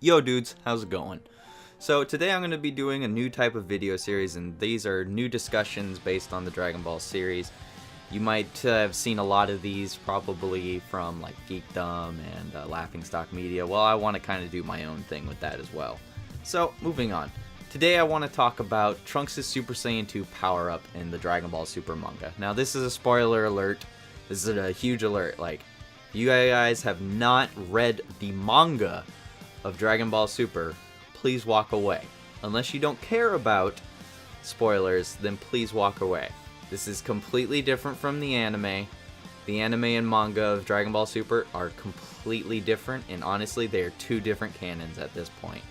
Yo dudes, how's it going? So today I'm going to be doing a new type of video series, and these are new discussions based on the Dragon Ball series. You might have seen a lot of these probably from like Geekdom and Laughingstock Media. Well, I want to kind of do my own thing with that as well. So moving on. Today I want to talk about Trunks' Super Saiyan 2 power-up in the Dragon Ball Super manga. Now this is a spoiler alert. This is a huge alert. Like, if you guys have not read the manga of Dragon Ball Super, please walk away. Unless you don't care about spoilers, then please walk away. This is completely different from the anime. The anime and manga of Dragon Ball Super are completely different, and honestly, they are two different canons at this point.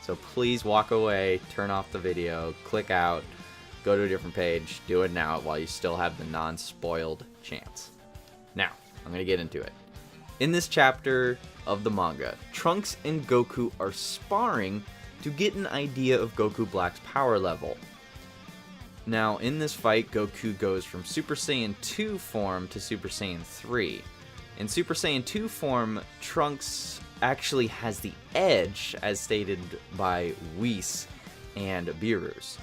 So please walk away, turn off the video, click out, go to a different page, do it now while you still have the non-spoiled chance. Now, I'm going to get into it. In this chapter of the manga, Trunks and Goku are sparring to get an idea of Goku Black's power level. Now, in this fight, Goku goes from Super Saiyan 2 form to Super Saiyan 3. In Super Saiyan 2 form, Trunks actually has the edge, as stated by Whis and Beerus.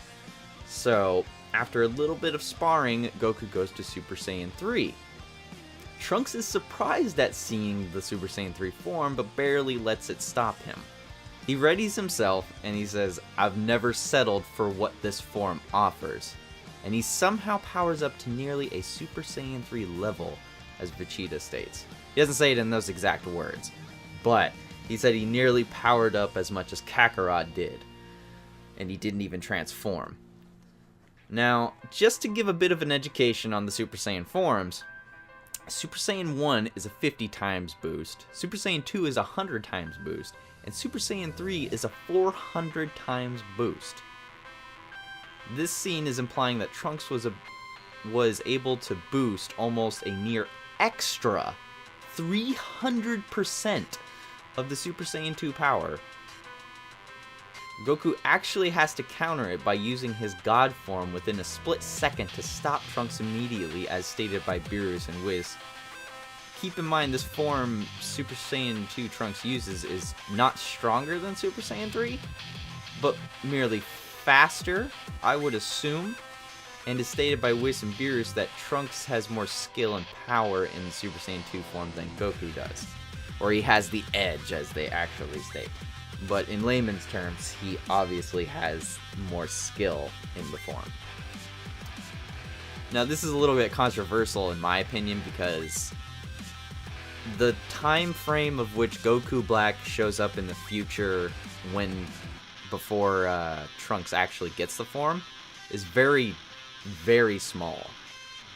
So, after a little bit of sparring, Goku goes to Super Saiyan 3. Trunks is surprised at seeing the Super Saiyan 3 form, but barely lets it stop him. He readies himself, and he says, "I've never settled for what this form offers." And he somehow powers up to nearly a Super Saiyan 3 level, as Vegeta states. He doesn't say it in those exact words, but he said he nearly powered up as much as Kakarot did, and he didn't even transform. Now, just to give a bit of an education on the Super Saiyan forms, Super Saiyan 1 is a 50 times boost, Super Saiyan 2 is a 100 times boost, and Super Saiyan 3 is a 400 times boost. This scene is implying that Trunks was able to boost almost a near extra 300% of the Super Saiyan 2 power. Goku actually has to counter it by using his God form within a split second to stop Trunks immediately, as stated by Beerus and Whis. Keep in mind, this form Super Saiyan 2 Trunks uses is not stronger than Super Saiyan 3, but merely faster, I would assume, and is stated by Whis and Beerus that Trunks has more skill and power in the Super Saiyan 2 form than Goku does. Or he has the edge, as they actually state. But in layman's terms, he obviously has more skill in the form. Now, this is a little bit controversial in my opinion, because the time frame of which Goku Black shows up in the future before Trunks actually gets the form is very, very small.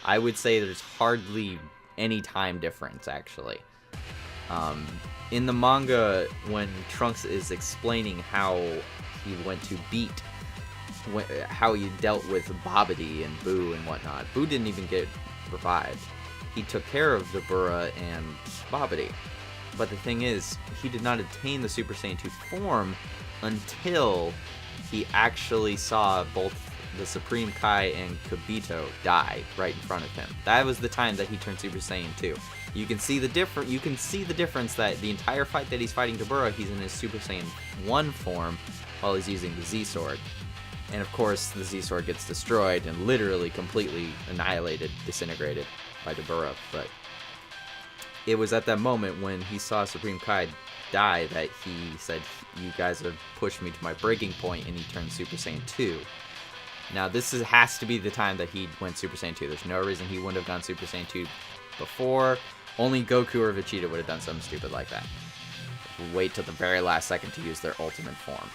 I would say there's hardly any time difference, actually. In the manga, when Trunks is explaining how he went to beat, how he dealt with Babidi and Boo and whatnot, Boo didn't even get revived. He took care of Dabura and Babidi. But the thing is, he did not attain the Super Saiyan 2 form until he actually saw both the Supreme Kai and Kibito die right in front of him. That was the time that he turned Super Saiyan 2. You can see the difference that the entire fight that he's fighting Dabura, he's in his Super Saiyan 1 form while he's using the Z-Sword. And of course, the Z-Sword gets destroyed and literally completely annihilated, disintegrated by Dabura. But it was at that moment when he saw Supreme Kai die that he said, "You guys have pushed me to my breaking point," and he turned Super Saiyan 2. Now, this has to be the time that he went Super Saiyan 2. There's no reason he wouldn't have gone Super Saiyan 2 before. Only Goku or Vegeta would have done something stupid like that. Wait till the very last second to use their ultimate form.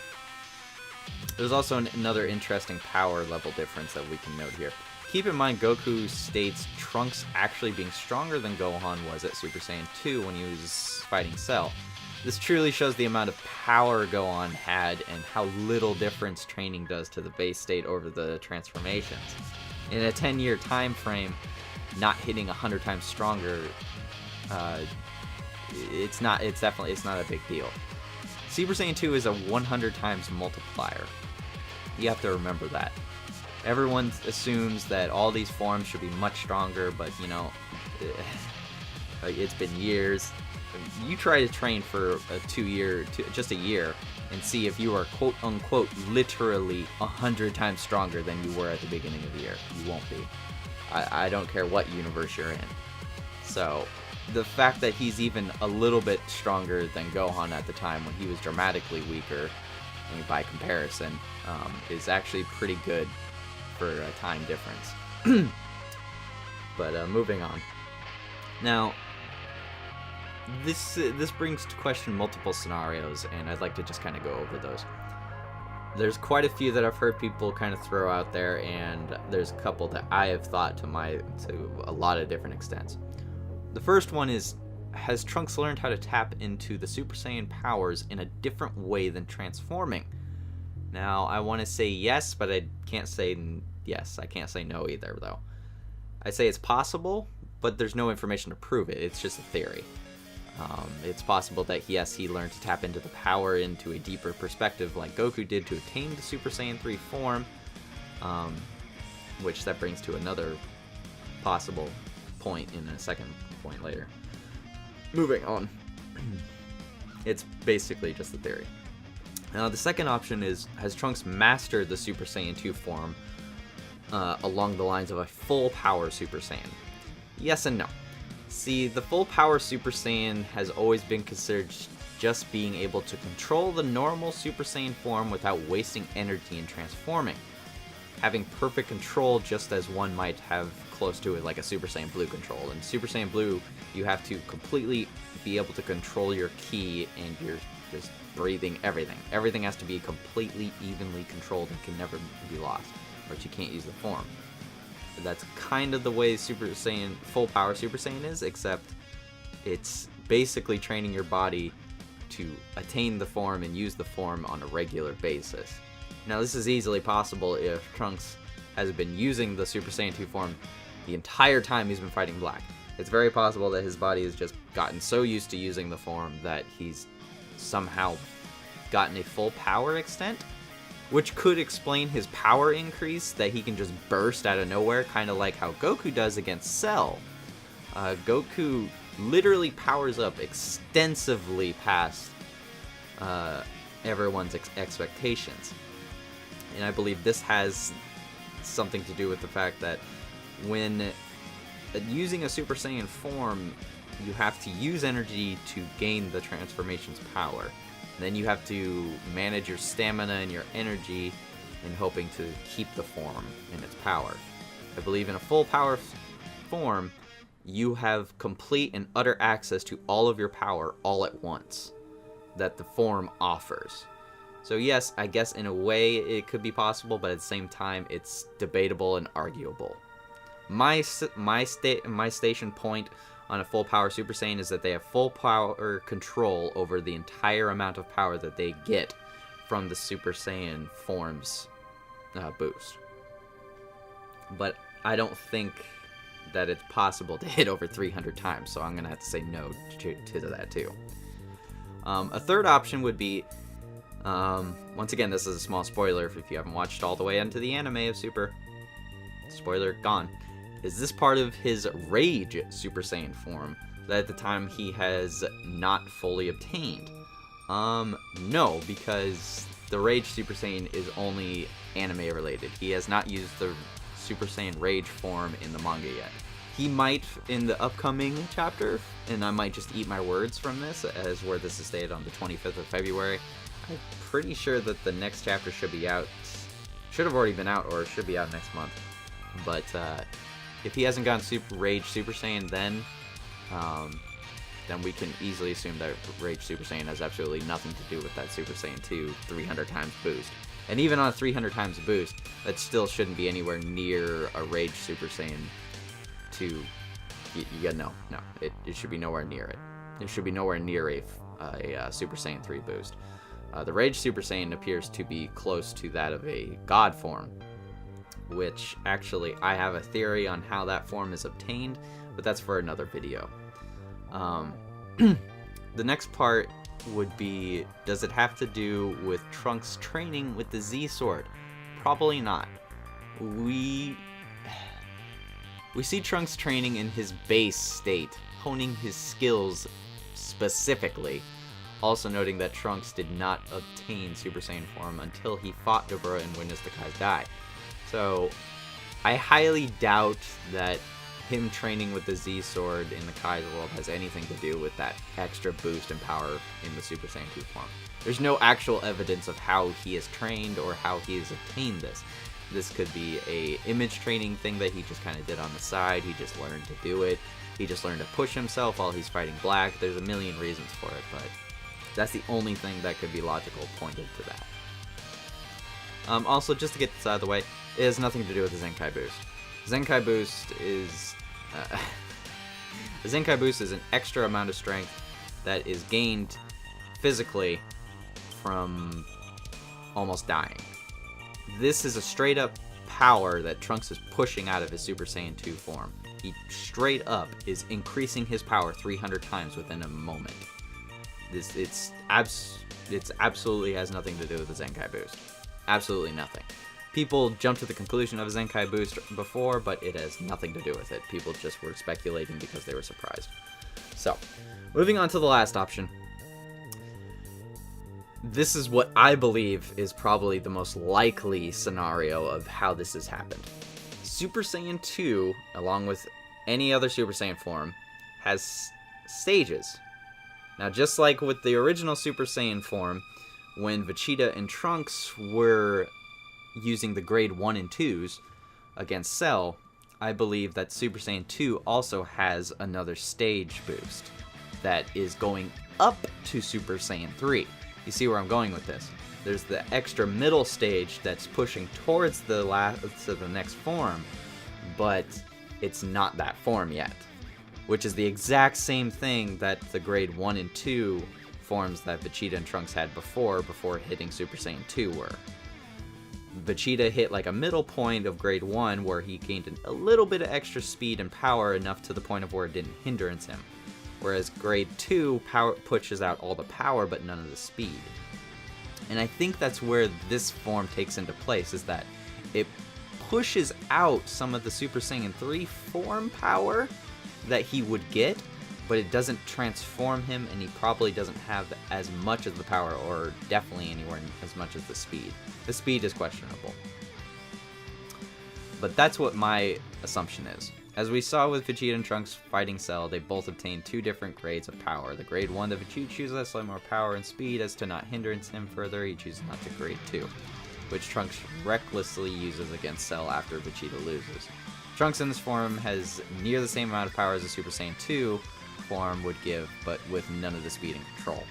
There's also another interesting power level difference that we can note here. Keep in mind, Goku states Trunks actually being stronger than Gohan was at Super Saiyan 2 when he was fighting Cell. This truly shows the amount of power Gohan had and how little difference training does to the base state over the transformations. In a 10-year time frame, not hitting 100 times stronger, it's not a big deal. Super Saiyan 2 is a 100 times multiplier. You have to remember that. Everyone assumes that all these forms should be much stronger, but you know, it's been years. you try to train for just a year, and see if you are quote unquote literally 100 times stronger than you were at the beginning of the year. You won't be. I don't care what universe you're in. So the fact that he's even a little bit stronger than Gohan at the time when he was dramatically weaker, I mean, by comparison, is actually pretty good for a time difference. But moving on. Now, this brings to question multiple scenarios, and I'd like to just kind of go over those. There's quite a few that I've heard people kind of throw out there, and there's a couple that I have thought to a lot of different extents. The first one is, has Trunks learned how to tap into the Super Saiyan powers in a different way than transforming? Now, I want to say yes, but I can't say yes. I can't say no either, though. I say it's possible, but there's no information to prove it. It's just a theory. It's possible that, yes, he learned to tap into the power into a deeper perspective like Goku did to attain the Super Saiyan 3 form, which that brings to another possible point in a second point later. Moving on. It's basically just a theory. Now, the second option is, has Trunks mastered the Super Saiyan 2 form along the lines of a full power Super Saiyan? Yes and no. See, the full power Super Saiyan has always been considered just being able to control the normal Super Saiyan form without wasting energy in transforming. Having perfect control, just as one might have close to it like a Super Saiyan Blue control. In Super Saiyan Blue, you have to completely be able to control your ki and your just breathing, everything. Everything has to be completely evenly controlled and can never be lost, or else you can't use the form. That's kind of the way Super Saiyan, full power Super Saiyan is, except it's basically training your body to attain the form and use the form on a regular basis. Now, this is easily possible if Trunks has been using the Super Saiyan 2 form the entire time he's been fighting Black. It's very possible that his body has just gotten so used to using the form that he's somehow gotten a full power extent, which could explain his power increase, that he can just burst out of nowhere, kind of like how Goku does against Cell. Goku literally powers up extensively past everyone's expectations. And I believe this has something to do with the fact that when using a Super Saiyan form, you have to use energy to gain the transformation's power. Then you have to manage your stamina and your energy in hoping to keep the form in its power. I believe in a full power form, you have complete and utter access to all of your power all at once that the form offers. So yes, I guess in a way it could be possible, but at the same time it's debatable and arguable. My station point on a full power Super Saiyan is that they have full power control over the entire amount of power that they get from the Super Saiyan form's boost. But I don't think that it's possible to hit over 300 times, so I'm going to have to say no to that too. A third option would be, once again, this is a small spoiler if you haven't watched all the way into the anime of Super. Spoiler gone. Is this part of his Rage Super Saiyan form that at the time he has not fully obtained? No, because the Rage Super Saiyan is only anime related. He has not used the Super Saiyan Rage form in the manga yet. He might in the upcoming chapter, and I might just eat my words from this, as where this is stated on the 25th of February. I'm pretty sure that the next chapter should be out, should have already been out, or should be out next month. But if he hasn't gone Rage Super Saiyan then we can easily assume that Rage Super Saiyan has absolutely nothing to do with that Super Saiyan 2 300 times boost. And even on a 300 times boost, that still shouldn't be anywhere near a Rage Super Saiyan 2. No, it should be nowhere near it. It should be nowhere near a Super Saiyan 3 boost. The Rage Super Saiyan appears to be close to that of a God form, which actually I have a theory on how that form is obtained, but that's for another video. The next part would be, does it have to do with Trunks training with the Z Sword? Probably not. We see Trunks training in his base state, honing his skills specifically. Also noting that Trunks did not obtain Super Saiyan form until he fought Dabura and witnessed the Kais die. So, I highly doubt that him training with the Z Sword in the Kai's world has anything to do with that extra boost in power in the Super Saiyan 2 form. There's no actual evidence of how he has trained or how he has obtained this. This could be a image training thing that he just kind of did on the side. He just learned to do it. He just learned to push himself while he's fighting Black. There's a million reasons for it, but that's the only thing that could be logical pointed to that. Also, just to get this out of the way, it has nothing to do with the Zenkai Boost. Zenkai Boost is... the Zenkai Boost is an extra amount of strength that is gained physically from almost dying. This is a straight up power that Trunks is pushing out of his Super Saiyan 2 form. He straight up is increasing his power 300 times within a moment. It's absolutely has nothing to do with the Zenkai Boost. Absolutely nothing. People jumped to the conclusion of a Zenkai Boost before, but it has nothing to do with it. People just were speculating because they were surprised. So, moving on to the last option. This is what I believe is probably the most likely scenario of how this has happened. Super Saiyan 2, along with any other Super Saiyan form, has stages. Now, just like with the original Super Saiyan form, when Vegeta and Trunks were using the grade 1 and 2s against Cell, I believe that Super Saiyan 2 also has another stage boost that is going up to Super Saiyan 3. You see where I'm going with this? There's the extra middle stage that's pushing towards the next form, but it's not that form yet, which is the exact same thing that the grade 1 and 2 forms that Vegeta and Trunks had before hitting Super Saiyan 2 were. Vegeta hit like a middle point of grade 1 where he gained a little bit of extra speed and power, enough to the point of where it didn't hindrance him. Whereas grade 2 pushes out all the power but none of the speed. And I think that's where this form takes into place, is that it pushes out some of the Super Saiyan 3 form power that he would get, but it doesn't transform him, and he probably doesn't have as much of the power, or definitely anywhere as much as the speed. The speed is questionable. But that's what my assumption is. As we saw with Vegeta and Trunks fighting Cell, they both obtained two different grades of power. The grade 1 that Vegeta chooses has slightly more power and speed as to not hindrance him further. He chooses not to grade 2, which Trunks recklessly uses against Cell after Vegeta loses. Trunks in this form has near the same amount of power as the Super Saiyan 2 form would give, but with none of the speed and control.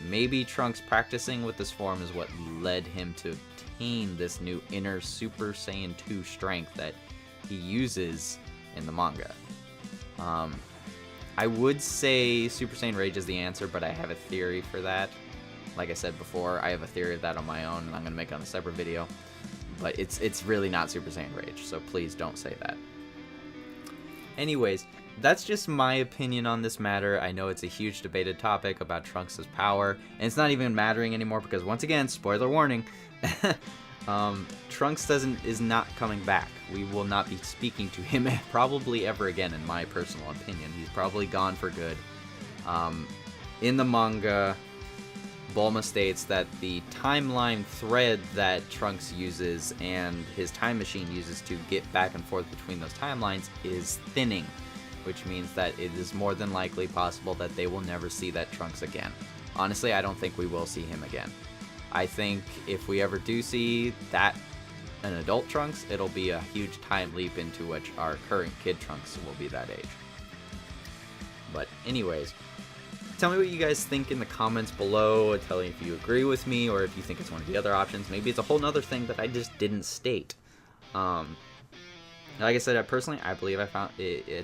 Maybe Trunks practicing with this form is what led him to obtain this new inner Super Saiyan 2 strength that he uses in the manga. I would say Super Saiyan Rage is the answer, but I have a theory for that. Like I said before, I have a theory of that on my own, and I'm going to make it on a separate video. But it's really not Super Saiyan Rage, so please don't say that. Anyways, that's just my opinion on this matter. I know it's a huge debated topic about Trunks' power, and it's not even mattering anymore because, once again, spoiler warning, Trunks is not coming back. We will not be speaking to him probably ever again, in my personal opinion. He's probably gone for good. In the manga, Bulma states that the timeline thread that Trunks uses and his time machine uses to get back and forth between those timelines is thinning, which means that it is more than likely possible that they will never see that Trunks again. Honestly, I don't think we will see him again. I think if we ever do see an adult Trunks, it'll be a huge time leap into which our current kid Trunks will be that age. But anyways, tell me what you guys think in the comments below. Tell me if you agree with me or if you think it's one of the other options. Maybe it's a whole nother thing that I just didn't state. Like I said, I believe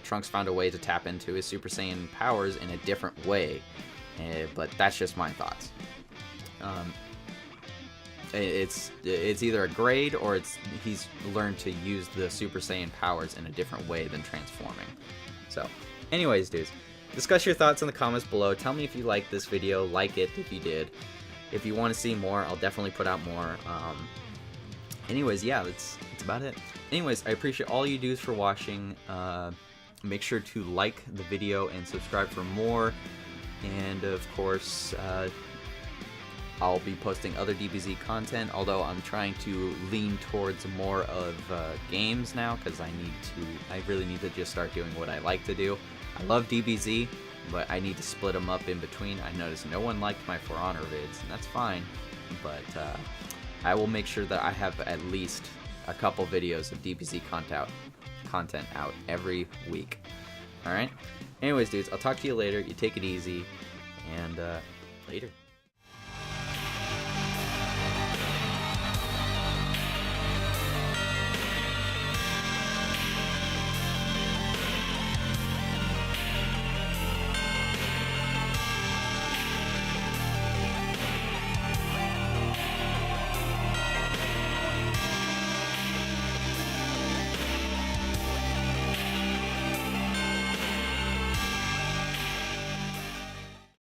Trunks found a way to tap into his Super Saiyan powers in a different way. But that's just my thoughts. It's either a grade or he's learned to use the Super Saiyan powers in a different way than transforming. So, anyways, dudes, discuss your thoughts in the comments below. Tell me if you liked this video, like it if you did. If you want to see more, I'll definitely put out more. Anyways, yeah, that's about it. Anyways, I appreciate all you dudes for watching. Make sure to like the video and subscribe for more and of course I'll be posting other DBZ content, although I'm trying to lean towards more of games now, because I really need to just start doing what I like to do. I love DBZ, but I need to split them up in between. I noticed no one liked my For Honor vids, and that's fine, but I will make sure that I have at least a couple videos of DBZ content out every week. Alright? Anyways, dudes, I'll talk to you later. You take it easy, and later.